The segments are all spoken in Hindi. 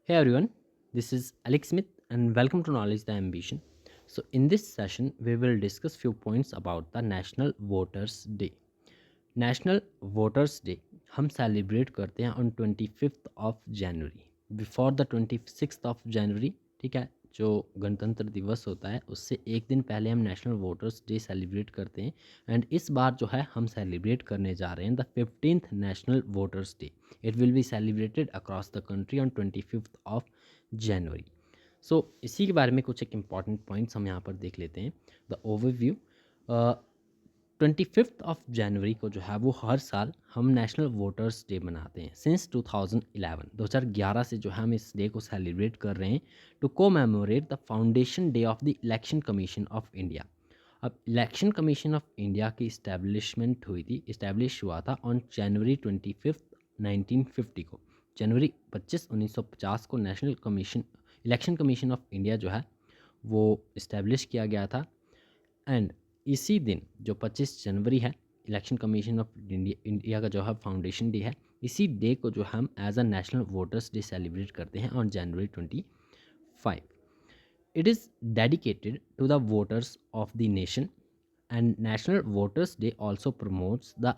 Hey everyone, this is Alex Smith and welcome to Knowledge the Ambition. So in this session we will discuss few points about the National Voters Day. National voters day हम सेलिब्रेट करते हैं ऑन 25 जनवरी बिफोर द 26 जनवरी। ठीक है, जो गणतंत्र दिवस होता है उससे एक दिन पहले हम नेशनल वोटर्स डे सेलिब्रेट करते हैं। एंड इस बार जो है हम सेलिब्रेट करने जा रहे हैं the 15th national voters day. It will be celebrated across the country on 25 जनवरी। सो इसी के बारे में कुछ एक इम्पॉर्टेंट पॉइंट्स हम यहाँ पर देख लेते हैं। द ओवरव्यू, 25 जनवरी को जो है वो हर साल हम नेशनल वोटर्स डे मनाते हैं। सिंस 2011 से जो है हम इस डे को सेलिब्रेट कर रहे हैं to commemorate the foundation day of the election commission of India. अब इलेक्शन कमीशन ऑफ इंडिया की इस्टेब्लिश हुआ था ऑन जनवरी 25 1950 को। जनवरी 25 1950 को national commission election commission of India जो है वो इस्टेब्लिश किया गया था। एंड इसी दिन जो 25 जनवरी है, इलेक्शन कमीशन ऑफ इंडिया का जो है फाउंडेशन डे है, इसी डे को जो हम as a national voters day celebrate करते हैं on January 25। It is dedicated to the voters of the nation and national voters day also promotes the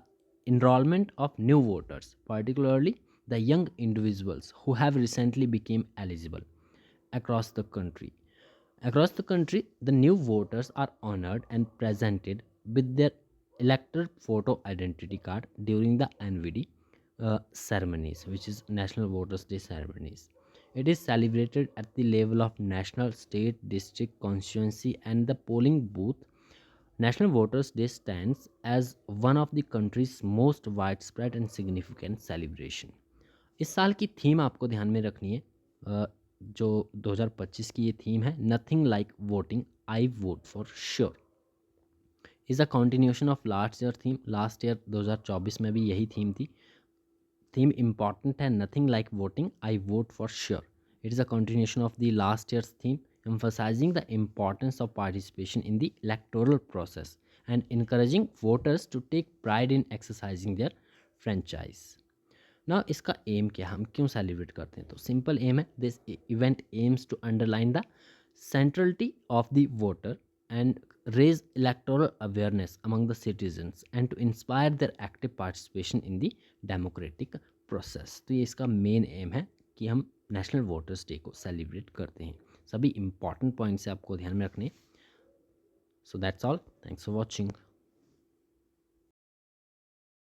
enrollment of new voters, particularly the young individuals who have recently become eligible across the country. Across the country, the new voters are honored and presented with their elector photo identity card during the NVD ceremonies, which is National Voters Day ceremonies. It is celebrated at the level of national, state, district, constituency, and the polling booth. National Voters Day stands as one of the country's most widespread and significant celebration. इस साल की थीम आपको ध्यान में रखनी है। जो 2025 की ये थीम है, nothing like voting, I vote for sure, is a continuation of last year theme. Last year 2024 में भी यही थीम थी। थीम इम्पॉर्टेंट है, nothing like voting, I vote for sure. It is a continuation of the last years theme, emphasizing the importance of participation in the electoral process and encouraging voters to take pride in exercising their franchise. ना इसका एम क्या, हम क्यों सेलिब्रेट करते हैं? तो सिंपल एम है, this event aims to underline the centrality of the voter and raise electoral awareness among the citizens and to inspire their active participation in the democratic process. तो ये इसका मेन एम है कि हम नेशनल वोटर्स डे को सेलिब्रेट करते हैं। सभी इंपॉर्टेंट पॉइंट्स आपको ध्यान में रखने। So that's all, thanks for watching.